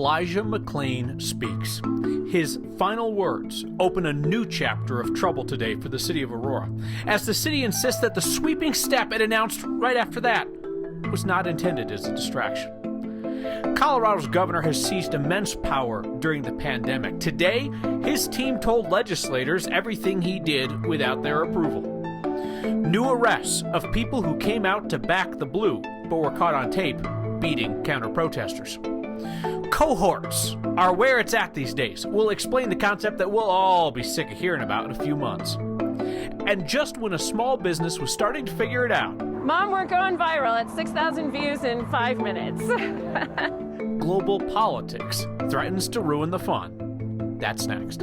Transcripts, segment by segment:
Elijah McClain speaks. His final words open a new chapter of trouble today for the city of Aurora, as the city insists that the sweeping step it announced right after that was not intended as a distraction. Colorado's governor has seized immense power during the pandemic. Today, his team told legislators everything he did without their approval. New arrests of people who came out to back the blue but were caught on tape beating counter-protesters. Cohorts are where it's at these days. We'll explain the concept that we'll all be sick of hearing about in a few months. And just when a small business was starting to figure it out, Mom, we're going viral at 6,000 views in 5 minutes. global politics threatens to ruin the fun. That's next.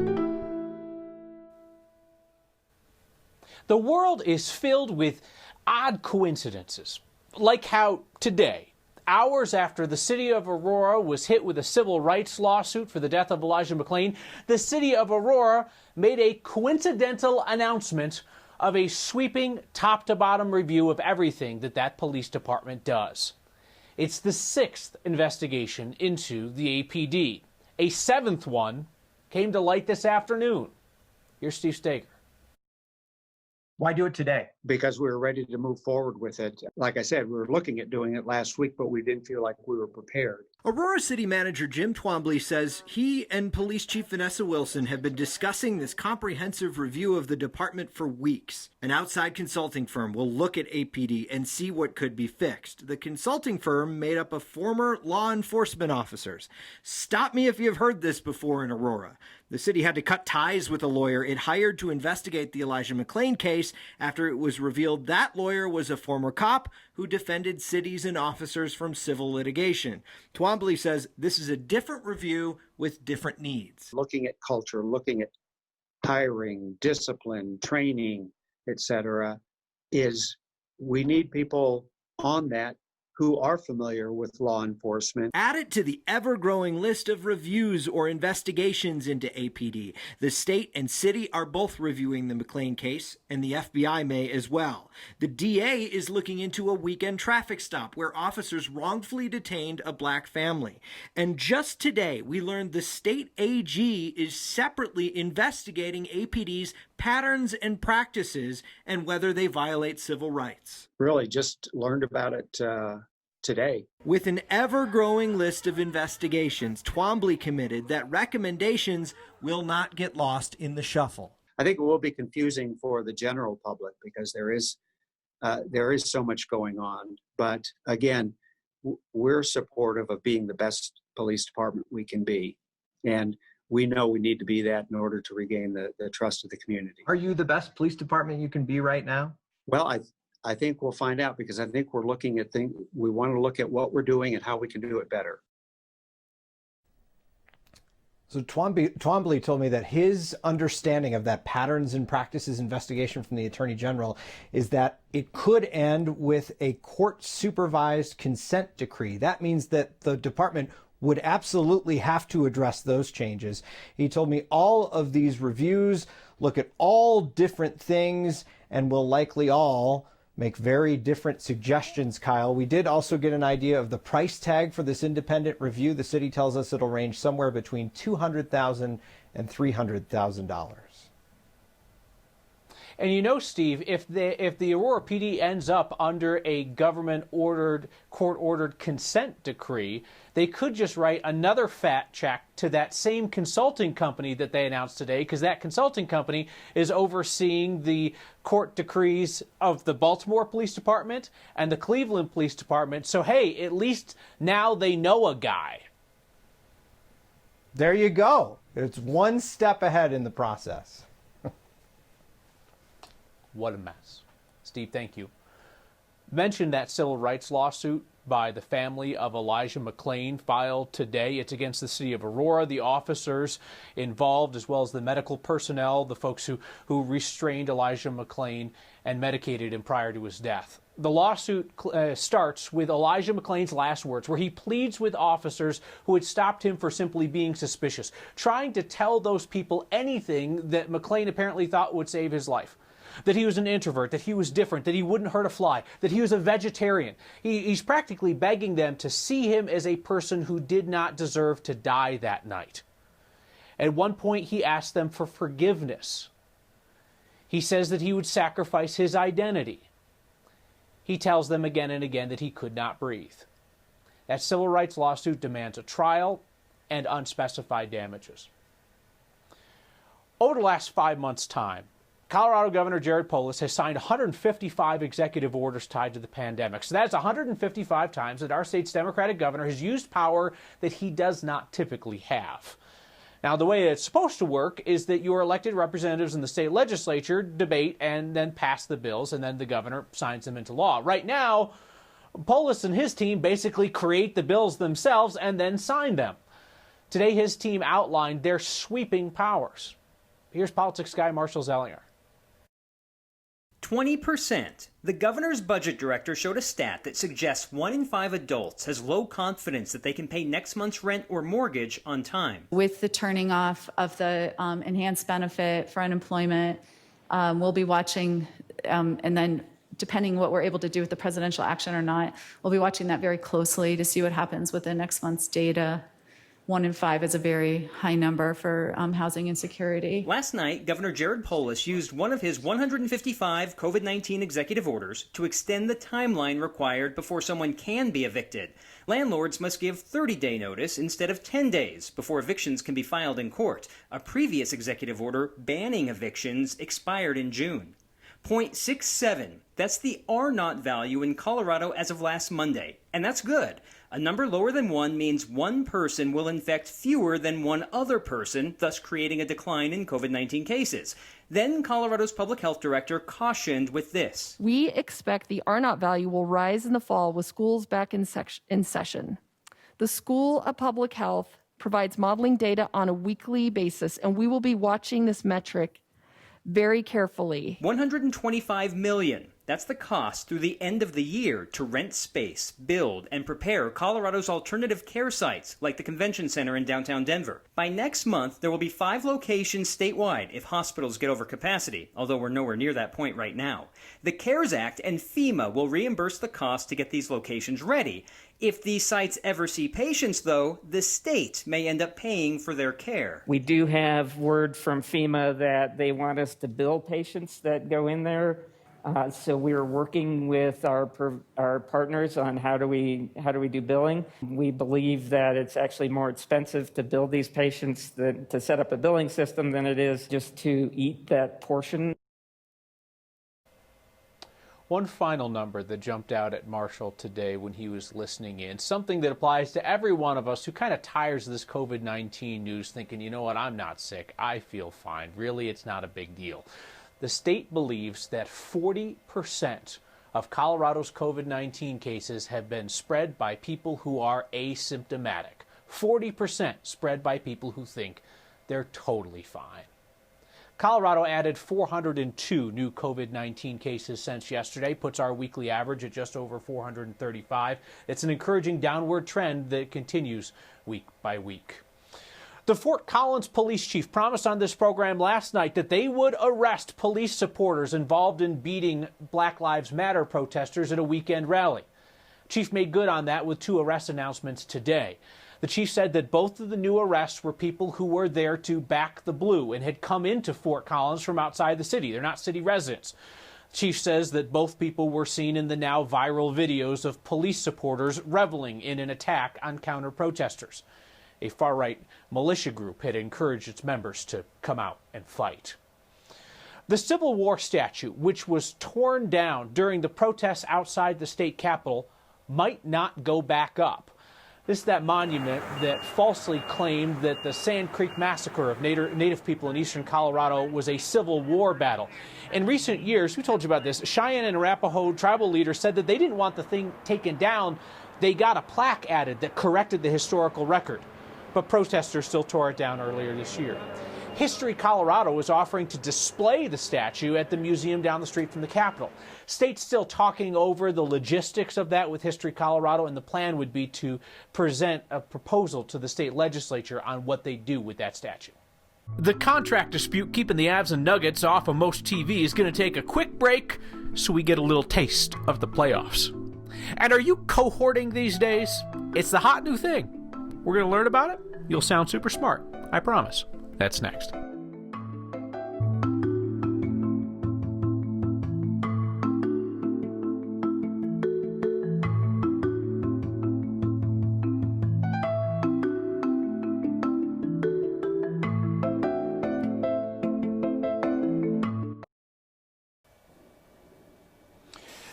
The world is filled with odd coincidences, like how today, hours after the city of Aurora was hit with a civil rights lawsuit for the death of Elijah McClain, the city of Aurora made a coincidental announcement of a sweeping top-to-bottom review of everything that police department does. It's the 6th investigation into the APD. A 7th one came to light this afternoon. Here's Steve Steger. Why do it today? Because we were ready to move forward with it. Like I said, we were looking at doing it last week, but we didn't feel like we were prepared. Aurora City Manager Jim Twombly says he and Police Chief Vanessa Wilson have been discussing this comprehensive review of the department for weeks. An outside consulting firm will look at APD and see what could be fixed. The consulting firm made up of former law enforcement officers. Stop me if you've heard this before in Aurora. The city had to cut ties with a lawyer it hired to investigate the Elijah McClain case after it was revealed that lawyer was a former cop who defended cities and officers from civil litigation. Twombly says this is a different review with different needs. Looking at culture, looking at hiring, discipline, training, etc., is we need people on that who are familiar with law enforcement. Add it to the ever-growing list of reviews or investigations into APD. The state and city are both reviewing the McClain case, and the FBI may as well. The DA is looking into a weekend traffic stop where officers wrongfully detained a black family. And just today, we learned the state AG is separately investigating APD's patterns and practices and whether they violate civil rights. Really just learned about it today. With an ever-growing list of investigations, Twombly committed that recommendations will not get lost in the shuffle. I think it will be confusing for the general public because there is so much going on. But again, we're supportive of being the best police department we can be. And we know we need to be that in order to regain the trust of the community. Are you the best police department you can be right now? Well, I think we'll find out because I think we're looking at things. We want to look at what we're doing and how we can do it better. So Twombly told me that his understanding of that patterns and practices investigation from the Attorney General is that it could end with a court-supervised consent decree. That means that the department would absolutely have to address those changes. He told me all of these reviews look at all different things and will likely all make very different suggestions, Kyle. We did also get an idea of the price tag for this independent review. The city tells us it'll range somewhere between $200,000 and $300,000. And you know, Steve, if the Aurora PD ends up under a government-ordered, court-ordered consent decree, they could just write another fat check to that same consulting company that they announced today, because that consulting company is overseeing the court decrees of the Baltimore Police Department and the Cleveland Police Department. So, hey, at least now they know a guy. There you go. It's one step ahead in the process. What a mess. Steve, thank you. Mentioned that civil rights lawsuit by the family of Elijah McClain filed today. It's against the city of Aurora, the officers involved, as well as the medical personnel, the folks who restrained Elijah McClain and medicated him prior to his death. The lawsuit starts with Elijah McClain's last words, where he pleads with officers who had stopped him for simply being suspicious, trying to tell those people anything that McClain apparently thought would save his life. that he was an introvert, that he was different, that he wouldn't hurt a fly, that he was a vegetarian. He's practically begging them to see him as a person who did not deserve to die that night. At one point, he asked them for forgiveness. He says that he would sacrifice his identity. He tells them again and again that he could not breathe. That civil rights lawsuit demands a trial and unspecified damages. Over the last 5 months' time, Colorado Governor Jared Polis has signed 155 executive orders tied to the pandemic. So that's 155 times that our state's Democratic governor has used power that he does not typically have. Now, the way it's supposed to work is that your elected representatives in the state legislature debate and then pass the bills, and then the governor signs them into law. Right now, Polis and his team basically create the bills themselves and then sign them. Today, his team outlined their sweeping powers. Here's politics guy Marshall Zellinger. 20%. The governor's budget director showed a stat that suggests 1 in 5 adults has low confidence that they can pay next month's rent or mortgage on time. With the turning off of the enhanced benefit for unemployment, we'll be watching, and then depending what we're able to do with the presidential action or not, we'll be watching that very closely to see what happens with the next month's data. 1 in 5 is a very high number for housing insecurity. Last night, Governor Jared Polis used one of his 155 COVID-19 executive orders to extend the timeline required before someone can be evicted. Landlords must give 30-day notice instead of 10 days before evictions can be filed in court. A previous executive order banning evictions expired in June. 0.67. That's the R0 value in Colorado as of last Monday, and that's good. A number lower than 1 means one person will infect fewer than one other person, thus creating a decline in COVID-19 cases. Then Colorado's public health director cautioned with this. We expect the R0 value will rise in the fall with schools back in session. The School of Public Health provides modeling data on a weekly basis, and we will be watching this metric very carefully. $125 million. That's the cost through the end of the year to rent space, build, and prepare Colorado's alternative care sites, like the Convention Center in downtown Denver. By next month, there will be 5 locations statewide if hospitals get over capacity, although we're nowhere near that point right now. The CARES Act and FEMA will reimburse the cost to get these locations ready. If these sites ever see patients, though, the state may end up paying for their care. We do have word from FEMA that they want us to bill patients that go in there. So we are working with our partners on how do we do billing. We believe that it's actually more expensive to bill these patients than to set up a billing system than it is just to eat that portion. One final number that jumped out at Marshall today when he was listening in, something that applies to every one of us who kind of tires of this COVID-19 news thinking, you know what, I'm not sick, I feel fine. Really, it's not a big deal. The state believes that 40% of Colorado's COVID-19 cases have been spread by people who are asymptomatic. 40% spread by people who think they're totally fine. Colorado added 402 new COVID-19 cases since yesterday, puts our weekly average at just over 435. It's an encouraging downward trend that continues week by week. The Fort Collins police chief promised on this program last night that they would arrest police supporters involved in beating Black Lives Matter protesters at a weekend rally. Chief made good on that with 2 arrest announcements today. The chief said that both of the new arrests were people who were there to back the blue and had come into Fort Collins from outside the city. They're not city residents. The chief says that both people were seen in the now viral videos of police supporters reveling in an attack on counter-protesters. A far-right militia group had encouraged its members to come out and fight. The Civil War statue, which was torn down during the protests outside the state capitol, might not go back up. This is that monument that falsely claimed that the Sand Creek Massacre of Native people in eastern Colorado was a Civil War battle. In recent years, we told you about this, Cheyenne and Arapaho tribal leaders said that they didn't want the thing taken down. They got a plaque added that corrected the historical record. But protesters still tore it down earlier this year. History Colorado is offering to display the statue at the museum down the street from the Capitol. State's still talking over the logistics of that with History Colorado, and the plan would be to present a proposal to the state legislature on what they do with that statue. The contract dispute keeping the Avs and Nuggets off of most TV is going to take a quick break so we get a little taste of the playoffs. And are you cohorting these days? It's the hot new thing. We're going to learn about it. You'll sound super smart. I promise. That's next.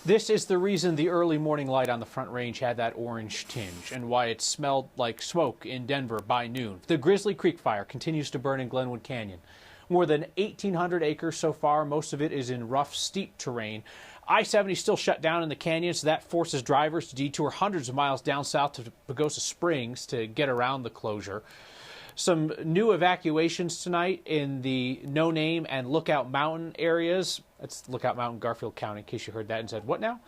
This is the reason the early morning light on the Front Range had that orange tinge and why it smelled like smoke in Denver by noon. The Grizzly Creek fire continues to burn in Glenwood Canyon. More than 1,800 acres so far. Most of it is in rough, steep terrain. I-70 still shut down in the canyon, so that forces drivers to detour hundreds of miles down south to Pagosa Springs to get around the closure. Some new evacuations tonight in the No Name and Lookout Mountain areas. That's Lookout Mountain, Garfield County, in case you heard that and said, what now?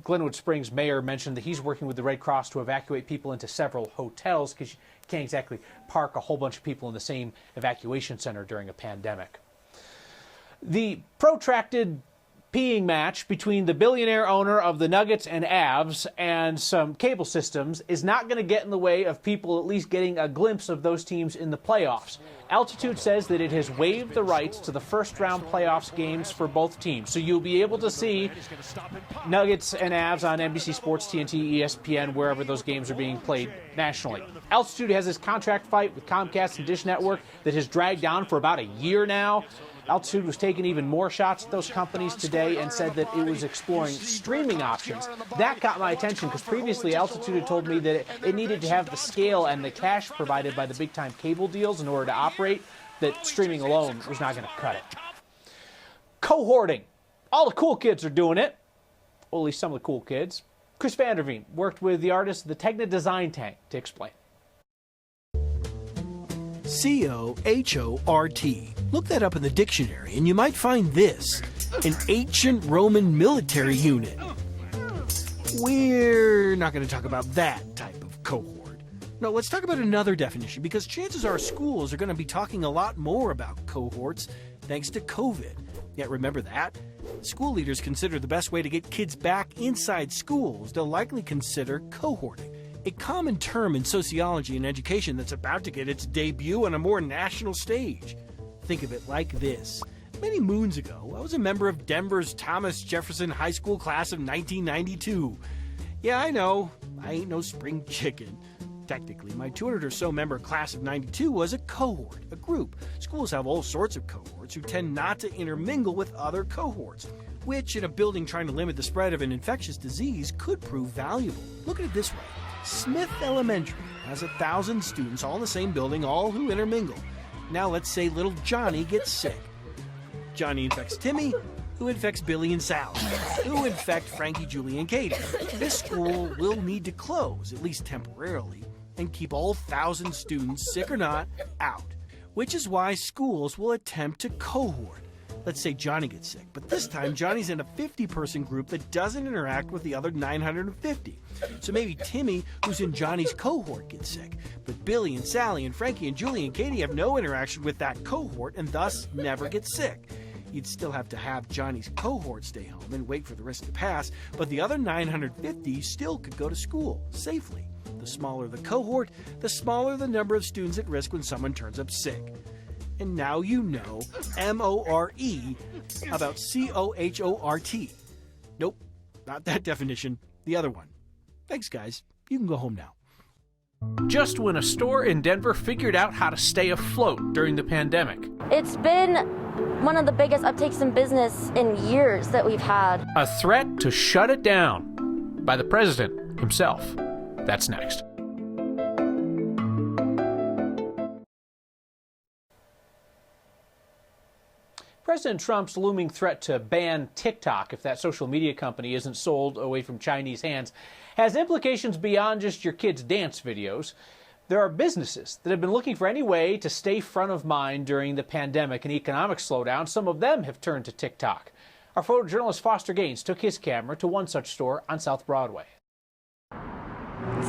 Glenwood Springs mayor mentioned that he's working with the Red Cross to evacuate people into several hotels because you can't exactly park a whole bunch of people in the same evacuation center during a pandemic. The protracted peeing match between the billionaire owner of the Nuggets and Avs and some cable systems is not going to get in the way of people at least getting a glimpse of those teams in the playoffs. Altitude says that it has waived the rights to the first-round playoffs games for both teams. So you'll be able to see Nuggets and Avs on NBC Sports, TNT, ESPN, wherever those games are being played nationally. Altitude has this contract fight with Comcast and Dish Network that has dragged on for about a year now. Altitude was taking even more shots at those companies today and said that it was exploring streaming options. That got my attention because previously Altitude had told me that it needed to have the scale and the cash provided by the big-time cable deals in order to operate, that streaming alone was not going to cut it. Cohorting. All the cool kids are doing it. Well, at least some of the cool kids. Chris Vanderveen worked with the artist the Tegna Design Tank to explain. C-O-H-O-R-T. Look that up in the dictionary and you might find this, an ancient Roman military unit. We're not going to talk about that type of cohort. No, let's talk about another definition because chances are schools are going to be talking a lot more about cohorts thanks to COVID. Yet remember that? School leaders consider the best way to get kids back inside schools. They'll likely consider cohorting, a common term in sociology and education that's about to get its debut on a more national stage. Think of it like this. Many moons ago, I was a member of Denver's Thomas Jefferson High School class of 1992. Yeah, I know, I ain't no spring chicken. Technically, my 200 or so member class of 92 was a cohort, a group. Schools have all sorts of cohorts who tend not to intermingle with other cohorts, which in a building trying to limit the spread of an infectious disease could prove valuable. Look at it this way. Smith Elementary has 1,000 students all in the same building, all who intermingle. Now let's say little Johnny gets sick. Johnny infects Timmy, who infects Billy and Sally, who infect Frankie, Julie, and Katie. This school will need to close, at least temporarily, and keep all 1,000 students, sick or not, out. Which is why schools will attempt to cohort. Let's say Johnny gets sick, but this time Johnny's in a 50-person group that doesn't interact with the other 950. So maybe Timmy, who's in Johnny's cohort, gets sick, but Billy and Sally and Frankie and Julie and Katie have no interaction with that cohort and thus never get sick. You'd still have to have Johnny's cohort stay home and wait for the risk to pass, but the other 950 still could go to school safely. The smaller the cohort, the smaller the number of students at risk when someone turns up sick. And now you know M-O-R-E about C-O-H-O-R-T. Nope, not that definition, the other one. Thanks, guys. You can go home now. Just when a store in Denver figured out how to stay afloat during the pandemic. It's been one of the biggest uptakes in business in years that we've had. A threat to shut it down by the president himself. That's next. President Trump's looming threat to ban TikTok if that social media company isn't sold away from Chinese hands has implications beyond just your kids' dance videos. There are businesses that have been looking for any way to stay front of mind during the pandemic and economic slowdown. Some of them have turned to TikTok. Our photojournalist Foster Gaines took his camera to one such store on South Broadway.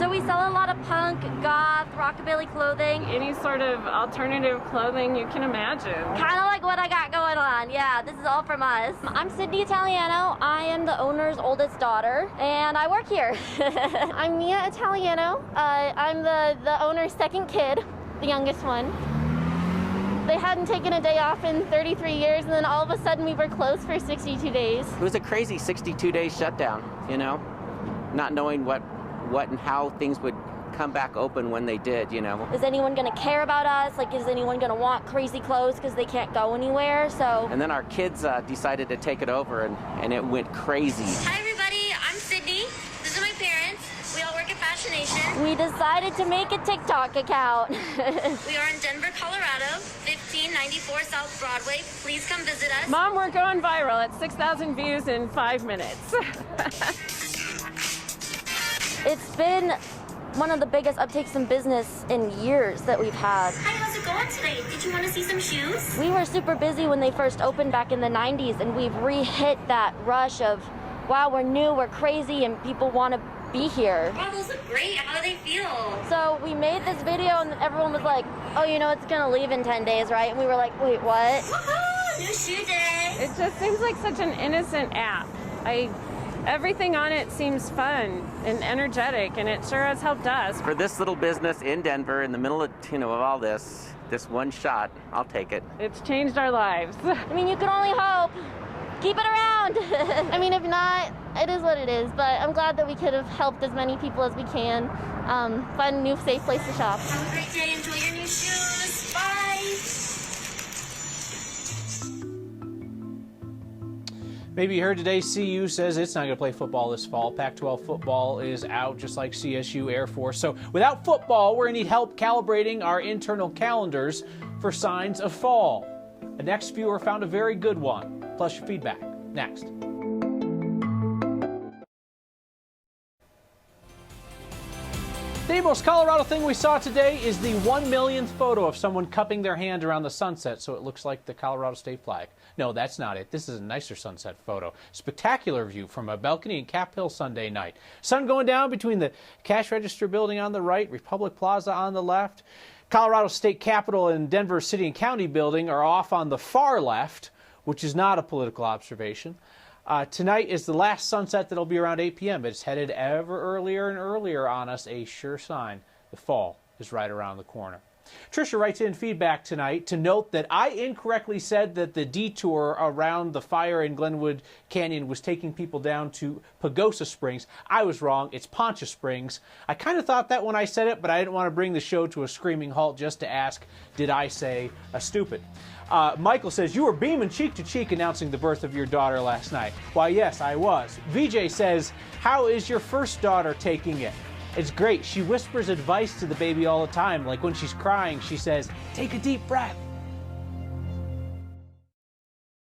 So we sell a lot of punk, goth, rockabilly clothing. Any sort of alternative clothing you can imagine. Kind of like what I got going on. Yeah, this is all from us. I'm Sydney Italiano. I am the owner's oldest daughter, and I work here. I'm Mia Italiano. I'm the owner's second kid, the youngest one. They hadn't taken a day off in 33 years, and then all of a sudden we were closed for 62 days. It was a crazy 62-day shutdown, you know, not knowing what and how things would come back open when they did, you know. Is anyone gonna care about us? Like, is anyone gonna want crazy clothes because they can't go anywhere? So. And then our kids decided to take it over, and it went crazy. Hi everybody, I'm Sydney. This is my parents. We all work at Fashion Nation. We decided to make a TikTok account. We are in Denver, Colorado, 1594 South Broadway. Please come visit us. Mom, we're going viral at 6,000 views in 5 minutes. It's been one of the biggest uptakes in business in years that we've had. Hi, how's it going today? Did you want to see some shoes? We were super busy when they first opened back in the 90s, and we've re-hit that rush of, wow, we're new, we're crazy, and people want to be here. Wow, those look great. How do they feel? So we made this video, and everyone was like, oh, you know, it's going to leave in 10 days, right? And we were like, wait, what? Woohoo! New shoe day! It just seems like such an innocent app. Everything on it seems fun and energetic, and it sure has helped us. For this little business in Denver, in the middle of, of all this one shot, I'll take it. It's changed our lives. I mean, you can only hope. Keep it around. I mean, if not, it is what it is, but I'm glad that we could have helped as many people as we can find a new safe place to shop. Have a great day. Enjoy your new shoes. Bye. Maybe you heard today CU says it's not going to play football this fall. Pac-12 football is out, just like CSU, Air Force. So without football, we're going to need help calibrating our internal calendars for signs of fall. The next viewer found a very good one. Plus your feedback. Next. The most Colorado thing we saw today is the 1 millionth photo of someone cupping their hand around the sunset so it looks like the Colorado state flag. No, that's not it. This is a nicer sunset photo. Spectacular view from a balcony in Cap Hill Sunday night. Sun going down between the cash register building on the right, Republic Plaza on the left. Colorado State Capitol and Denver City and County building are off on the far left, which is not a political observation. Tonight is the last sunset that'll be around 8 p.m. It's headed ever earlier and earlier on us, a sure sign the fall is right around the corner. Tricia writes in feedback tonight to note that I incorrectly said that the detour around the fire in Glenwood Canyon was taking people down to Pagosa Springs. I was wrong. It's Poncha Springs. I kind of thought that when I said it, but I didn't want to bring the show to a screaming halt just to ask, did I say stupid? Michael says, you were beaming cheek to cheek announcing the birth of your daughter last night. Why, yes, I was. VJ says, how is your first daughter taking it? It's great. She whispers advice to the baby all the time. Like when she's crying, she says, take a deep breath.